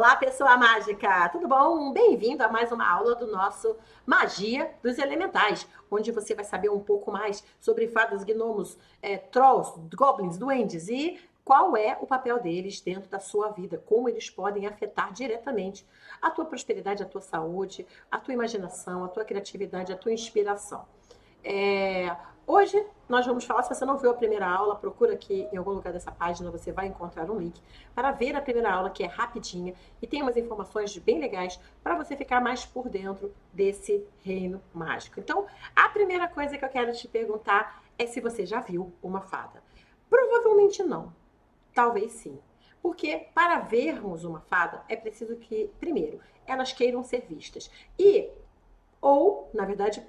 Olá, pessoa mágica! Tudo bom? Bem-vindo a mais uma aula do nosso Magia dos Elementais, onde você vai saber um pouco mais sobre fadas, gnomos, trolls, goblins, duendes e qual é o papel deles dentro da sua vida, como eles podem afetar diretamente a tua prosperidade, a tua saúde, a tua imaginação, a tua criatividade, a tua inspiração. Hoje nós vamos falar, se você não viu a primeira aula, procura aqui em algum lugar dessa página, você vai encontrar um link para ver a primeira aula, que é rapidinha e tem umas informações bem legais para você ficar mais por dentro desse reino mágico. Então, a primeira coisa que eu quero te perguntar é se você já viu uma fada. Provavelmente não, talvez sim. Porque para vermos uma fada é preciso que, primeiro, elas queiram ser vistas. Ou, na verdade,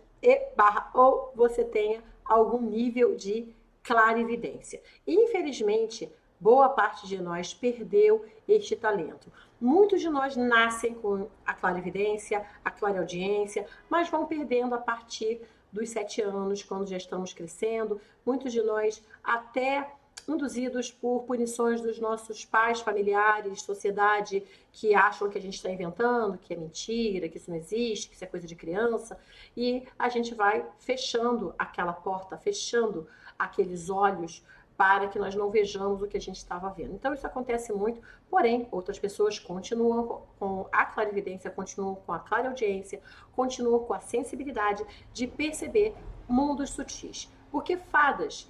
ou você tenha algum nível de clarividência. Infelizmente, boa parte de nós perdeu este talento. Muitos de nós nascem com a clarividência, a clareaudiência, mas vão perdendo a partir dos 7 anos, quando já estamos crescendo. Muitos de nós até induzidos por punições dos nossos pais, familiares, sociedade, que acham que a gente está inventando, que é mentira, que isso não existe, que isso é coisa de criança, e a gente vai fechando aquela porta, fechando aqueles olhos para que nós não vejamos o que a gente estava vendo. Então isso acontece muito, porém outras pessoas continuam com a clarividência, continuam com a clareaudiência, continuam com a sensibilidade de perceber mundos sutis. Porque fadas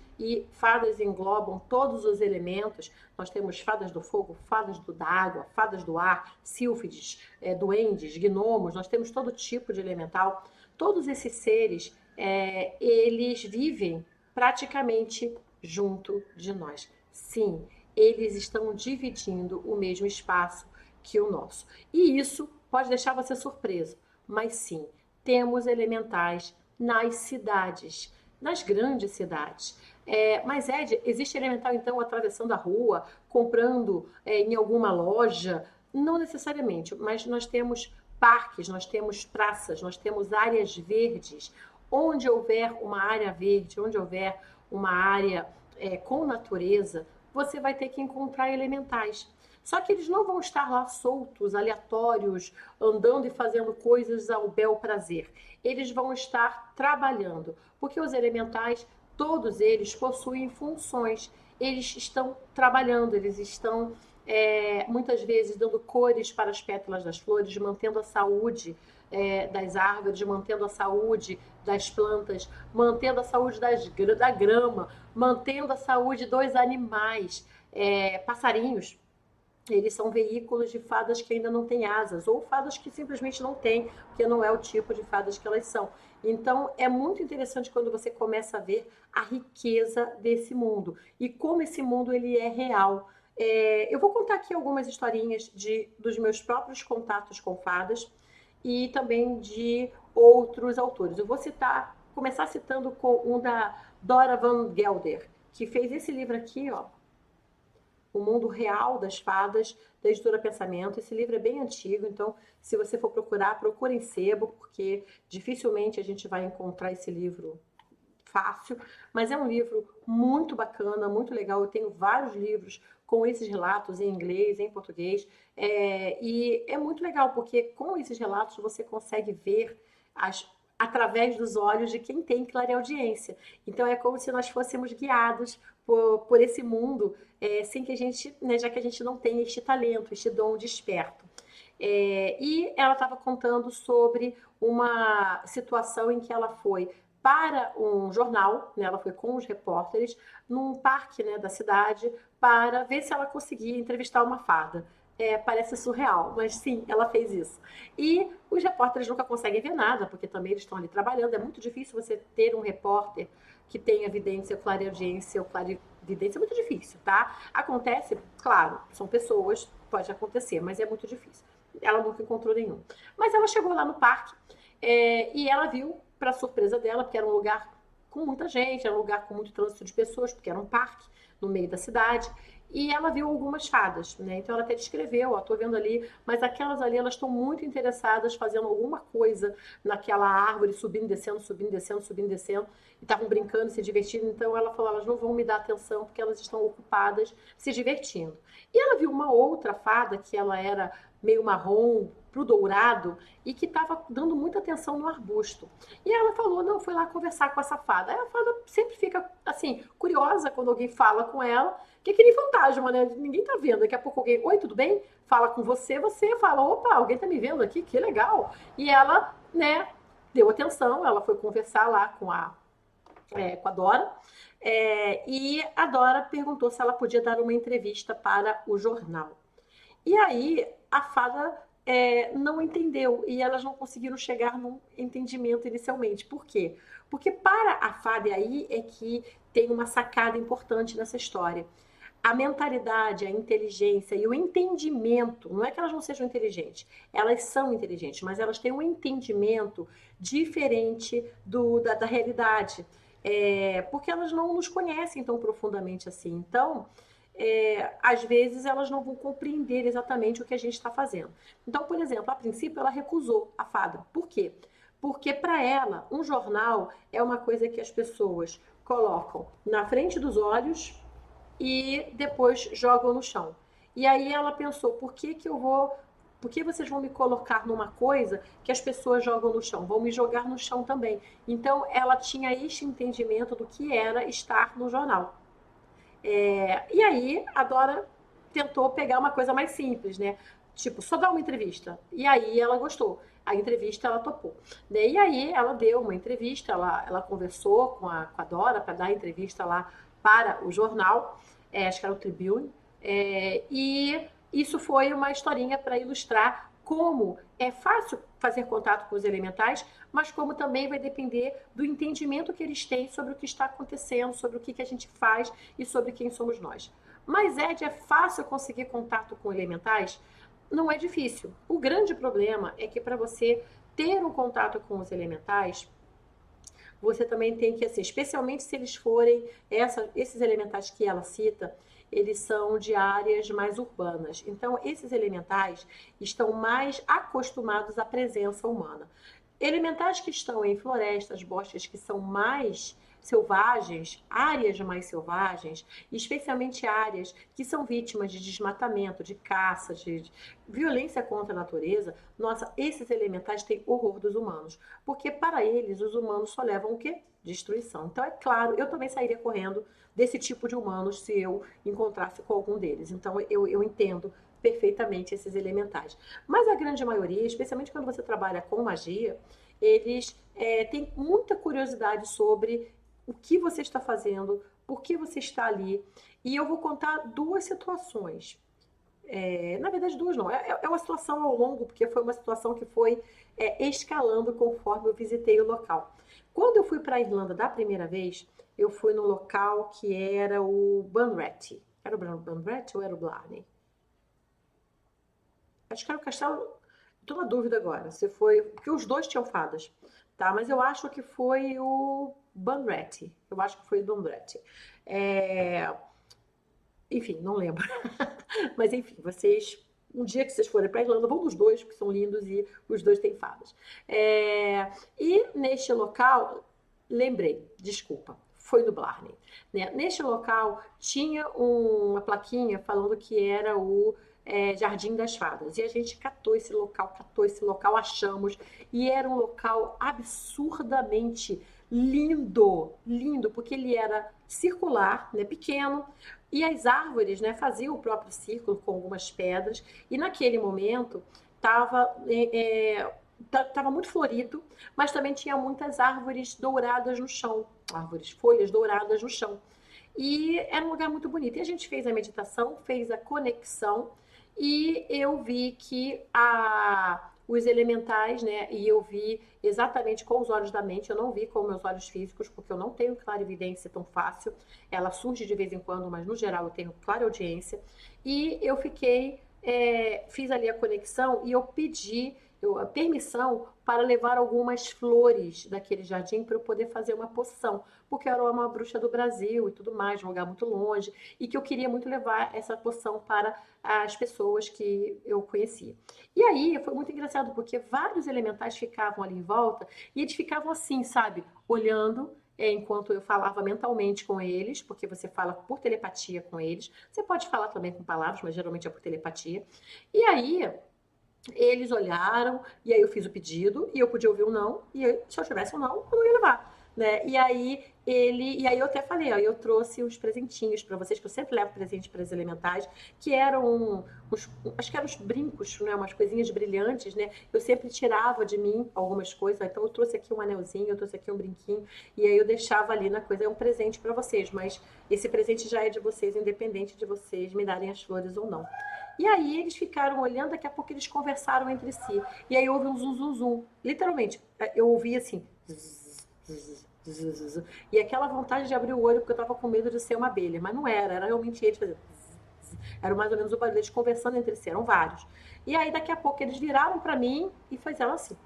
englobam todos os elementos. Nós temos fadas do fogo, fadas da água, fadas do ar, sílfides, duendes, gnomos, nós temos todo tipo de elemental. Todos esses seres, eles vivem praticamente junto de nós. Sim, eles estão dividindo o mesmo espaço que o nosso. E isso pode deixar você surpreso, mas sim, temos elementais nas cidades, nas grandes cidades. Mas, Ed, existe elemental, então, atravessando a rua, comprando em alguma loja? Não necessariamente, mas nós temos parques, nós temos praças, nós temos áreas verdes. Onde houver uma área verde, onde houver uma área com natureza, você vai ter que encontrar elementais. Só que eles não vão estar lá soltos, aleatórios, andando e fazendo coisas ao bel prazer. Eles vão estar trabalhando, porque os elementais, todos eles possuem funções. Eles estão trabalhando, eles estão muitas vezes dando cores para as pétalas das flores, mantendo a saúde das árvores, mantendo a saúde das plantas, mantendo a saúde da grama, mantendo a saúde dos animais, passarinhos. Eles são veículos de fadas que ainda não têm asas, ou fadas que simplesmente não têm, porque não é o tipo de fadas que elas são. Então, é muito interessante quando você começa a ver a riqueza desse mundo e como esse mundo ele é real. Eu vou contar aqui algumas historinhas dos meus próprios contatos com fadas e também de outros autores. Eu vou começar citando com um da Dora Van Gelder, que fez esse livro aqui, ó, O Mundo Real das Fadas, da editora Pensamento. Esse livro é bem antigo, então se você for procurar, procure em sebo, porque dificilmente a gente vai encontrar esse livro fácil, mas é um livro muito bacana, muito legal. Eu tenho vários livros com esses relatos em inglês, em português, e é muito legal, porque com esses relatos você consegue ver através dos olhos de quem tem clareaudiência. Então é como se nós fôssemos guiados por esse mundo, sem que a gente, né, já que a gente não tem este talento, este dom desperto. E ela estava contando sobre uma situação em que ela foi para um jornal, né, ela foi com os repórteres, num parque, né, da cidade, para ver se ela conseguia entrevistar uma fada. Parece surreal, mas sim, ela fez isso. E os repórteres nunca conseguem ver nada, porque também eles estão ali trabalhando. É muito difícil você ter um repórter que tenha evidência, clareaudiência ou clarividência. É muito difícil, tá? Acontece, claro, são pessoas, pode acontecer, mas é muito difícil. Ela nunca encontrou nenhum. Mas ela chegou lá no parque e ela viu, para surpresa dela, porque era um lugar com muita gente, era um lugar com muito trânsito de pessoas, porque era um parque no meio da cidade, e ela viu algumas fadas, né? Então ela até descreveu, ó, tô vendo ali, mas aquelas ali, elas estão muito interessadas fazendo alguma coisa naquela árvore, subindo, descendo, subindo, descendo, subindo, descendo, e estavam brincando, se divertindo. Então ela falou, elas não vão me dar atenção porque elas estão ocupadas se divertindo. E ela viu uma outra fada que ela era meio marrom pro dourado e que estava dando muita atenção no arbusto. E ela falou, não, foi lá conversar com essa fada. Aí a fada sempre fica, assim, curiosa quando alguém fala com ela, que é que nem fantasma, né? Ninguém tá vendo. Daqui a pouco alguém, oi, tudo bem? Fala com você, você fala, opa, alguém tá me vendo aqui, que legal. E ela, né, deu atenção, ela foi conversar lá com a Dora, e a Dora perguntou se ela podia dar uma entrevista para o jornal. E aí a fada não entendeu e elas não conseguiram chegar num entendimento inicialmente. Por quê? Porque para a fada, e aí é que tem uma sacada importante nessa história. A mentalidade, a inteligência e o entendimento, não é que elas não sejam inteligentes, elas são inteligentes, mas elas têm um entendimento diferente da realidade. Porque elas não nos conhecem tão profundamente assim. Então, às vezes elas não vão compreender exatamente o que a gente está fazendo. Então, por exemplo, a princípio ela recusou a fada. Por quê? Porque para ela, um jornal é uma coisa que as pessoas colocam na frente dos olhos e depois jogam no chão. E aí ela pensou, por que vocês vão me colocar numa coisa que as pessoas jogam no chão? Vão me jogar no chão também. Então ela tinha este entendimento do que era estar no jornal. E aí a Dora tentou pegar uma coisa mais simples, né? Tipo, só dar uma entrevista. E aí ela gostou. A entrevista ela topou. E aí ela deu uma entrevista, ela conversou com a Dora para dar a entrevista lá para o jornal, acho que era o Tribune, e isso foi uma historinha para ilustrar como é fácil fazer contato com os elementais, mas como também vai depender do entendimento que eles têm sobre o que está acontecendo, sobre o que a gente faz e sobre quem somos nós. Mas, Ed, é fácil conseguir contato com elementais? Não é difícil. O grande problema é que para você ter um contato com os elementais, você também tem que, assim, especialmente se eles forem, esses elementais que ela cita, eles são de áreas mais urbanas. Então, esses elementais estão mais acostumados à presença humana. Elementais que estão em florestas, bosques que são mais selvagens, áreas mais selvagens, especialmente áreas que são vítimas de desmatamento, de caça, de violência contra a natureza, nossa, esses elementais têm horror dos humanos, porque para eles os humanos só levam o quê? Destruição. Então é claro, eu também sairia correndo desse tipo de humanos se eu encontrasse com algum deles. Então eu entendo perfeitamente esses elementais. Mas a grande maioria, especialmente quando você trabalha com magia, eles têm muita curiosidade sobre o que você está fazendo, por que você está ali. E eu vou contar duas situações. Na verdade, duas não. É uma situação ao longo, porque foi uma situação que foi escalando conforme eu visitei o local. Quando eu fui para a Irlanda da primeira vez, eu fui no local que era o Bunratty. Era o Bunratty ou era o Blarney? Acho que era o castelo. Estou na dúvida agora. Se foi. Porque os dois tinham fadas. Tá? Mas eu acho que foi o Bunratty. Eu acho que foi o Bunratty. Enfim, não lembro. Mas enfim, vocês. Um dia que vocês forem para a Irlanda, vão nos dois, porque são lindos e os dois têm fadas. E neste local, lembrei, desculpa, foi no Blarney. Né? Neste local tinha uma plaquinha falando que era o Jardim das Fadas. E a gente catou esse local, achamos. E era um local absurdamente lindo, lindo, porque ele era circular, né, pequeno, e as árvores, né, faziam o próprio círculo com algumas pedras, e naquele momento estava tava muito florido, mas também tinha muitas árvores douradas no chão, folhas douradas no chão. E era um lugar muito bonito. E a gente fez a meditação, fez a conexão, e eu vi que os elementais, né? E eu vi exatamente com os olhos da mente, eu não vi com meus olhos físicos, porque eu não tenho clarividência tão fácil. Ela surge de vez em quando, mas no geral eu tenho clareaudiência. E eu fiz ali a conexão e eu pedi a permissão para levar algumas flores daquele jardim para eu poder fazer uma poção, porque eu era uma bruxa do Brasil e tudo mais, de um lugar muito longe, e que eu queria muito levar essa poção para as pessoas que eu conhecia. E aí foi muito engraçado, porque vários elementais ficavam ali em volta e eles ficavam assim, sabe, olhando enquanto eu falava mentalmente com eles, porque você fala por telepatia com eles. Você pode falar também com palavras, mas geralmente é por telepatia. E aí Eles olharam, e aí eu fiz o pedido, e eu podia ouvir um não, e se eu tivesse um não, eu não ia levar, né? E aí eu até falei, ó, eu trouxe uns presentinhos para vocês, que eu sempre levo presente para os elementais, que eram acho que eram uns brincos, né? Umas coisinhas brilhantes, né? Eu sempre tirava de mim algumas coisas, então eu trouxe aqui um anelzinho, eu trouxe aqui um brinquinho, e aí eu deixava ali na coisa, é um presente para vocês, mas esse presente já é de vocês, independente de vocês me darem as flores ou não. E aí eles ficaram olhando, daqui a pouco eles conversaram entre si. E aí houve um zum, zum, zum. Literalmente, eu ouvi assim. Zzz, zzz, zzz, zzz. E aquela vontade de abrir o olho, porque eu tava com medo de ser uma abelha. Mas não era realmente eles fazendo. Era mais ou menos o barulho deles conversando entre si, eram vários. E aí daqui a pouco eles viraram para mim e fizeram assim: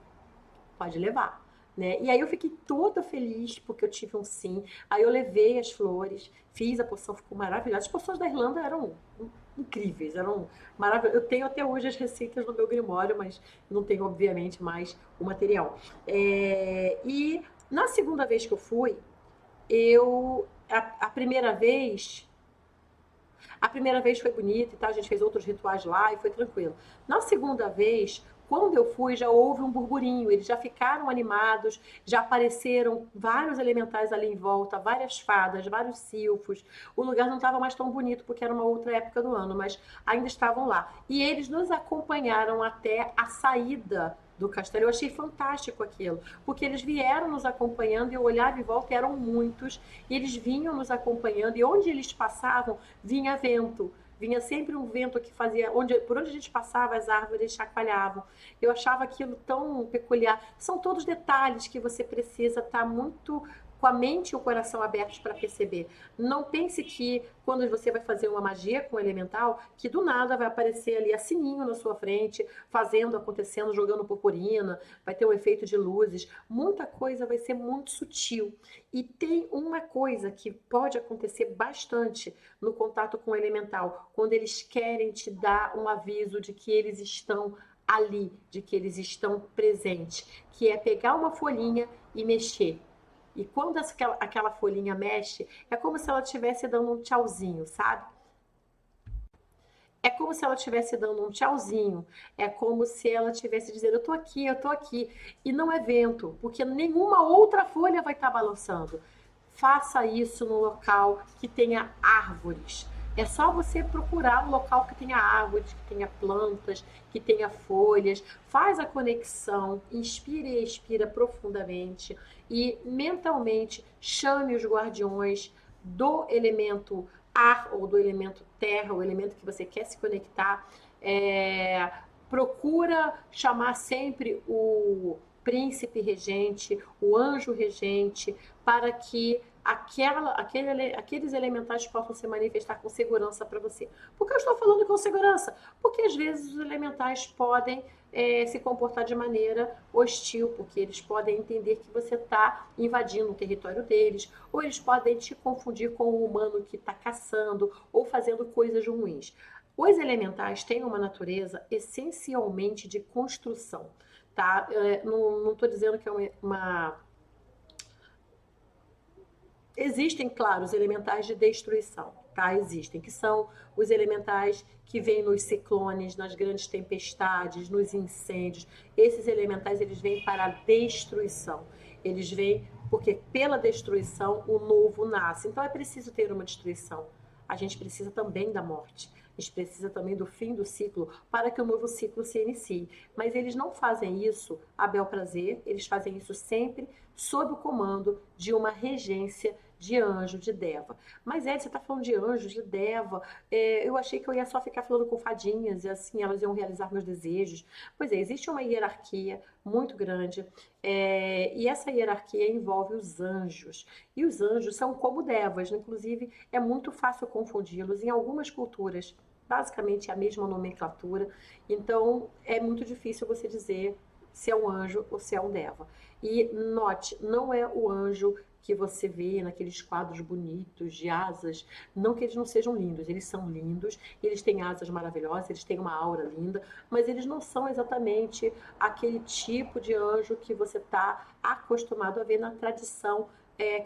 pode levar. Né? E aí eu fiquei toda feliz porque eu tive um sim. Aí eu levei as flores, fiz a poção, ficou maravilhosa. As poções da Irlanda eram incríveis, eram maravilhosas. Eu tenho até hoje as receitas no meu grimório, mas não tenho, obviamente, mais o material. E na segunda vez que eu fui, a primeira vez. A primeira vez foi bonita e tal, a gente fez outros rituais lá e foi tranquilo. Na segunda vez, quando eu fui, já houve um burburinho, eles já ficaram animados, já apareceram vários elementais ali em volta, várias fadas, vários silfos. O lugar não estava mais tão bonito porque era uma outra época do ano, mas ainda estavam lá. E eles nos acompanharam até a saída do castelo. Eu achei fantástico aquilo, porque eles vieram nos acompanhando e eu olhava em volta e eram muitos, e eles vinham nos acompanhando e onde eles passavam vinha vento. Vinha sempre um vento que fazia, por onde a gente passava, as árvores chacoalhavam. Eu achava aquilo tão peculiar. São todos detalhes que você precisa estar muito com a mente e o coração abertos para perceber. Não pense que quando você vai fazer uma magia com o elemental, que do nada vai aparecer ali a sininho na sua frente, fazendo, acontecendo, jogando purpurina, vai ter um efeito de luzes. Muita coisa vai ser muito sutil. E tem uma coisa que pode acontecer bastante no contato com o elemental, quando eles querem te dar um aviso de que eles estão ali, de que eles estão presentes, que é pegar uma folhinha e mexer. E quando aquela folhinha mexe, é como se ela estivesse dando um tchauzinho, sabe? É como se ela estivesse dando um tchauzinho. É como se ela estivesse dizendo: eu tô aqui, eu tô aqui. E não é vento, porque nenhuma outra folha vai estar balançando. Faça isso no local que tenha árvores. É só você procurar um local que tenha árvores, que tenha plantas, que tenha folhas. Faz a conexão, inspira e expira profundamente e mentalmente chame os guardiões do elemento ar ou do elemento terra, o elemento que você quer se conectar. É, procura chamar sempre o príncipe regente, o anjo regente, para que aqueles elementais possam se manifestar com segurança para você. Por que eu estou falando com segurança? Porque às vezes os elementais podem se comportar de maneira hostil, porque eles podem entender que você está invadindo o território deles, ou eles podem te confundir com o humano que está caçando ou fazendo coisas ruins. Os elementais têm uma natureza essencialmente de construção, tá? Não estou dizendo que é uma. Existem, claro, os elementais de destruição, tá? Existem, que são os elementais que vêm nos ciclones, nas grandes tempestades, nos incêndios. Esses elementais, eles vêm para a destruição. Eles vêm porque pela destruição o novo nasce. Então é preciso ter uma destruição. A gente precisa também da morte. A gente precisa também do fim do ciclo para que o novo ciclo se inicie. Mas eles não fazem isso a bel prazer, eles fazem isso sempre sob o comando de uma regência de anjo, de deva. Mas você está falando de anjo, de deva. Eu achei que eu ia só ficar falando com fadinhas e assim elas iam realizar meus desejos. Pois é, existe uma hierarquia muito grande e essa hierarquia envolve os anjos. E os anjos são como devas, inclusive é muito fácil confundi-los em algumas culturas. Basicamente é a mesma nomenclatura, então é muito difícil você dizer se é um anjo ou se é um deva. E note, não é o anjo que você vê naqueles quadros bonitos de asas, não que eles não sejam lindos, eles são lindos, eles têm asas maravilhosas, eles têm uma aura linda, mas eles não são exatamente aquele tipo de anjo que você está acostumado a ver na tradição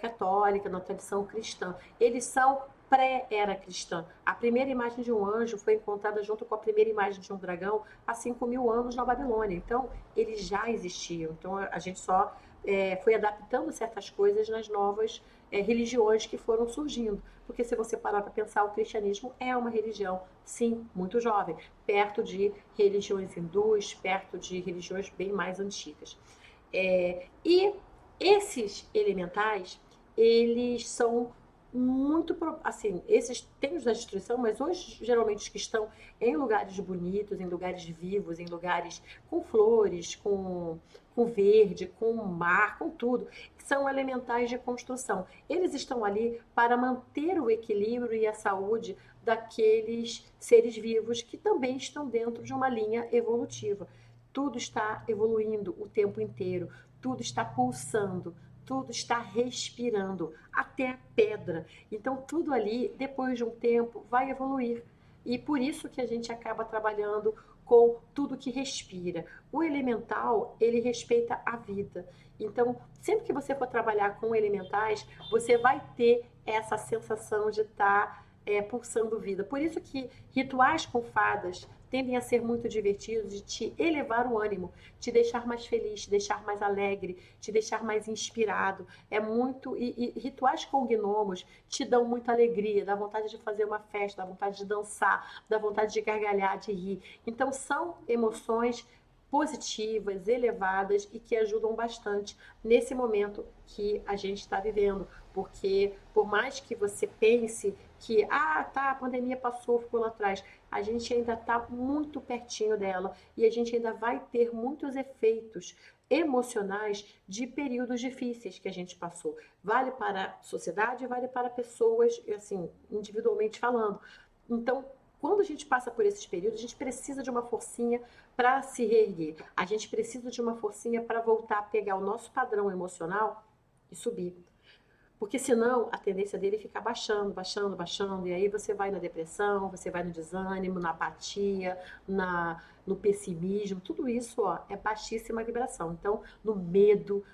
católica, na tradição cristã. Eles são pré-era cristã. A primeira imagem de um anjo foi encontrada junto com a primeira imagem de um dragão há 5.000 anos na Babilônia. Então, eles já existiam. Então, a gente só foi adaptando certas coisas nas novas religiões que foram surgindo. Porque se você parar para pensar, o cristianismo é uma religião, sim, muito jovem, perto de religiões hindus, perto de religiões bem mais antigas. E esses elementais, eles são muito, assim, esses têm os da destruição, mas hoje, geralmente, os que estão em lugares bonitos, em lugares vivos, em lugares com flores, com verde, com mar, com tudo, são elementais de construção. Eles estão ali para manter o equilíbrio e a saúde daqueles seres vivos que também estão dentro de uma linha evolutiva. Tudo está evoluindo o tempo inteiro, tudo está pulsando, tudo está respirando, até a pedra. Então, tudo ali, depois de um tempo, vai evoluir. E por isso que a gente acaba trabalhando com tudo que respira. O elemental, ele respeita a vida. Então, sempre que você for trabalhar com elementais, você vai ter essa sensação de estar pulsando vida. Por isso que rituais com fadas tendem a ser muito divertidos e te elevar o ânimo, te deixar mais feliz, te deixar mais alegre, te deixar mais inspirado. É muito e rituais com gnomos te dão muita alegria, dá vontade de fazer uma festa, dá vontade de dançar, dá vontade de gargalhar, de rir. Então são emoções positivas, elevadas e que ajudam bastante nesse momento que a gente está vivendo, porque por mais que você pense que a pandemia passou, ficou lá atrás, a gente ainda está muito pertinho dela e a gente ainda vai ter muitos efeitos emocionais de períodos difíceis que a gente passou. Vale para a sociedade, vale para pessoas, assim, individualmente falando. Então, quando a gente passa por esses períodos, a gente precisa de uma forcinha para se reerguer. A gente precisa de uma forcinha para voltar a pegar o nosso padrão emocional e subir. Porque senão a tendência dele é ficar baixando, baixando, baixando, e aí você vai na depressão, você vai no desânimo, na apatia, no pessimismo, tudo isso ó, é baixíssima vibração. Então, no medo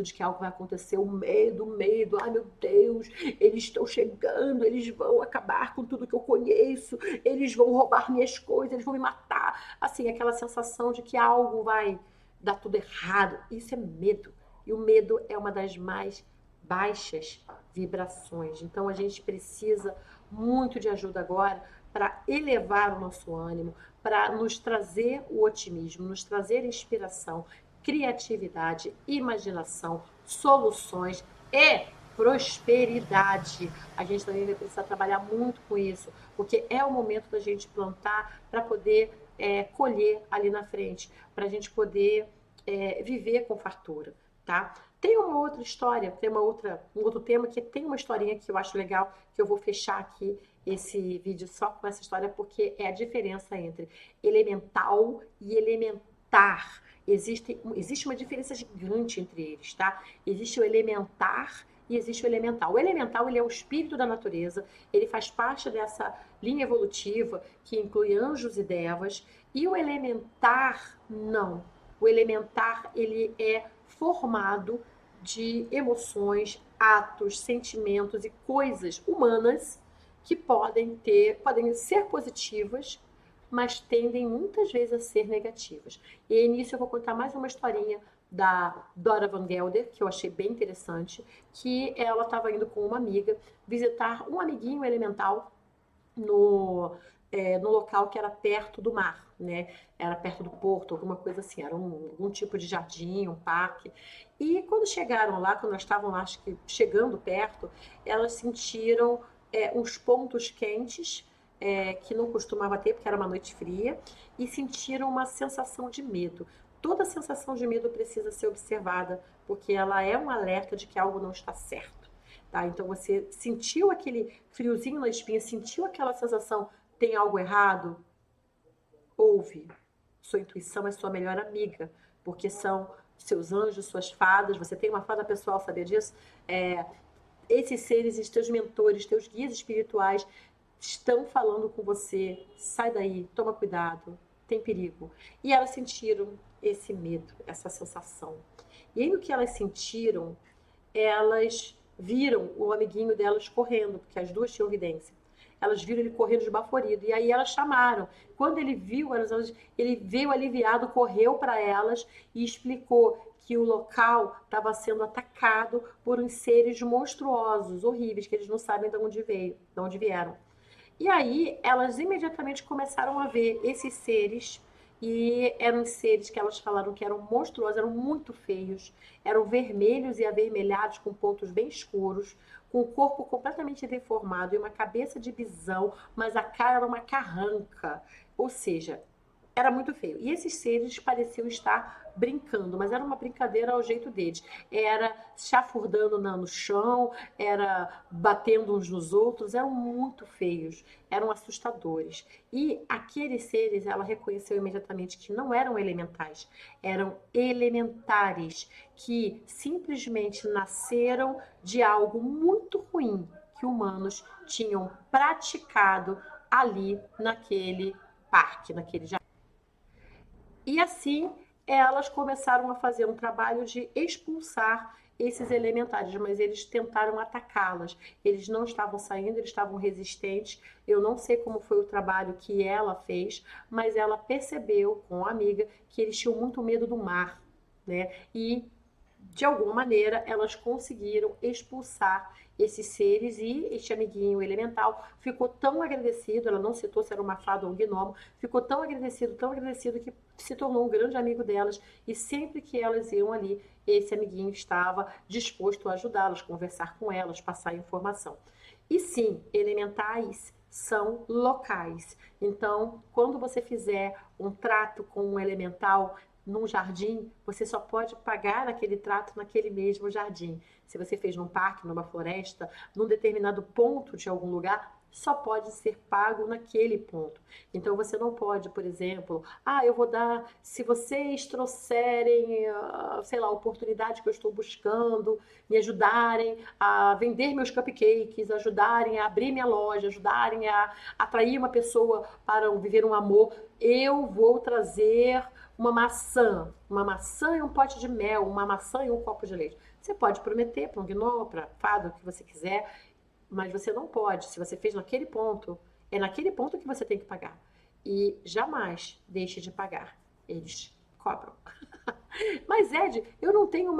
de que algo vai acontecer, o medo, ai meu Deus, eles estão chegando, eles vão acabar com tudo que eu conheço, eles vão roubar minhas coisas, eles vão me matar. Assim, aquela sensação de que algo vai dar tudo errado. Isso é medo. E o medo é uma das mais baixas vibrações. Então a gente precisa muito de ajuda agora para elevar o nosso ânimo, para nos trazer o otimismo, nos trazer inspiração, criatividade, imaginação, soluções e prosperidade. A gente também vai precisar trabalhar muito com isso, porque é o momento da gente plantar para poder colher ali na frente, para a gente poder viver com fartura, tá? Tem uma outra história, tem um outro tema que tem uma historinha que eu acho legal, que eu vou fechar aqui esse vídeo só com essa história, porque é a diferença entre elemental e elementar. Existe uma diferença gigante entre eles, tá? Existe o elementar e existe o elemental. O elemental, ele é o espírito da natureza, ele faz parte dessa linha evolutiva que inclui anjos e devas, e o elementar, não. O elementar, ele é formado de emoções, atos, sentimentos e coisas humanas que podem ser positivas, mas tendem muitas vezes a ser negativas. E nisso eu vou contar mais uma historinha da Dora Van Gelder, que eu achei bem interessante, que ela estava indo com uma amiga visitar um amiguinho elemental no local que era perto do mar, né? Era perto do porto, alguma coisa assim, era algum tipo de jardim, um parque. E quando chegaram lá, quando elas estavam lá, acho que chegando perto, elas sentiram uns pontos quentes, que não costumava ter, porque era uma noite fria, e sentiram uma sensação de medo. Toda sensação de medo precisa ser observada, porque ela é um alerta de que algo não está certo. Tá? Então você sentiu aquele friozinho na espinha, sentiu aquela sensação, tem algo errado? Ouve. Sua intuição é sua melhor amiga, porque são seus anjos, suas fadas. Você tem uma fada pessoal, sabia disso? Esses seres, teus mentores, teus guias espirituais estão falando com você. Sai daí, toma cuidado, tem perigo. E elas sentiram esse medo, essa sensação. E aí o que elas sentiram, elas viram o amiguinho delas correndo, porque as duas tinham vidência. Elas viram ele correndo esbaforido. E aí elas chamaram. Quando ele viu, ele veio aliviado, correu para elas e explicou que o local estava sendo atacado por uns seres monstruosos, horríveis, que eles não sabem de onde veio, de onde vieram. E aí elas imediatamente começaram a ver esses seres, e eram seres que elas falaram que eram monstruosos, eram muito feios, eram vermelhos e avermelhados com pontos bem escuros, com o corpo completamente deformado e uma cabeça de bisão, mas a cara era uma carranca. Ou seja, era muito feio. E esses seres pareciam estar brincando, mas era uma brincadeira ao jeito deles. Era chafurdando no chão, era batendo uns nos outros, eram muito feios, eram assustadores. E aqueles seres, ela reconheceu imediatamente que não eram elementais, eram elementares, que simplesmente nasceram de algo muito ruim que humanos tinham praticado ali naquele parque, naquele jardim. E assim elas começaram a fazer um trabalho de expulsar esses elementares, mas eles tentaram atacá-las. Eles não estavam saindo, eles estavam resistentes. Eu não sei como foi o trabalho que ela fez, mas ela percebeu com a amiga que eles tinham muito medo do mar, né? E de alguma maneira elas conseguiram expulsar esses seres, e este amiguinho elemental ficou tão agradecido, ela não citou se era uma fada ou um gnomo, ficou tão agradecido que se tornou um grande amigo delas, e sempre que elas iam ali, esse amiguinho estava disposto a ajudá-las, conversar com elas, passar informação. E sim, elementais são locais. Então, quando você fizer um trato com um elemental num jardim, você só pode pagar aquele trato naquele mesmo jardim. Se você fez num parque, numa floresta, num determinado ponto de algum lugar, só pode ser pago naquele ponto. Então você não pode, por exemplo, eu vou dar, se vocês trouxerem, sei lá, a oportunidade que eu estou buscando, me ajudarem a vender meus cupcakes, ajudarem a abrir minha loja, ajudarem a atrair uma pessoa para viver um amor, eu vou trazer uma maçã e um pote de mel, uma maçã e um copo de leite. Você pode prometer para um gnomo, para fada, o que você quiser, mas você não pode. Se você fez naquele ponto, é naquele ponto que você tem que pagar. E jamais deixe de pagar. Eles cobram. Mas, Ed, eu não tenho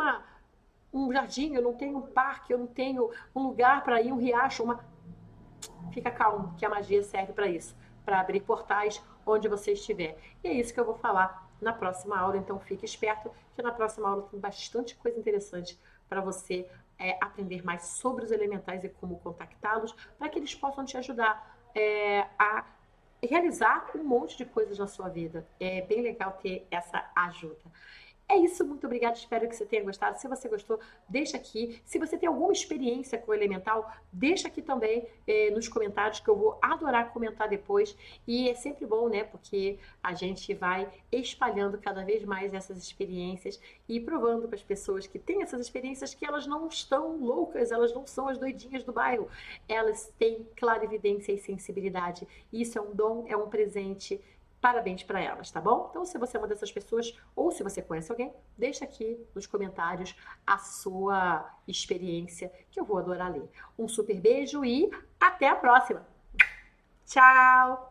um jardim, eu não tenho um parque, eu não tenho um lugar para ir, um riacho, Fica calmo, que a magia serve para isso, para abrir portais onde você estiver. E é isso que eu vou falar na próxima aula, então fique esperto, que na próxima aula tem bastante coisa interessante para você aprender mais sobre os elementais e como contactá-los, para que eles possam te ajudar a realizar um monte de coisas na sua vida. É bem legal ter essa ajuda. É isso, muito obrigada, espero que você tenha gostado. Se você gostou, deixa aqui. Se você tem alguma experiência com o elemental, deixa aqui também nos comentários, que eu vou adorar comentar depois. E é sempre bom, né, porque a gente vai espalhando cada vez mais essas experiências e provando para as pessoas que têm essas experiências que elas não estão loucas, elas não são as doidinhas do bairro. Elas têm clarividência e sensibilidade. Isso é um dom, é um presente. Parabéns para elas, tá bom? Então, se você é uma dessas pessoas ou se você conhece alguém, deixa aqui nos comentários a sua experiência, que eu vou adorar ler. Um super beijo e até a próxima. Tchau!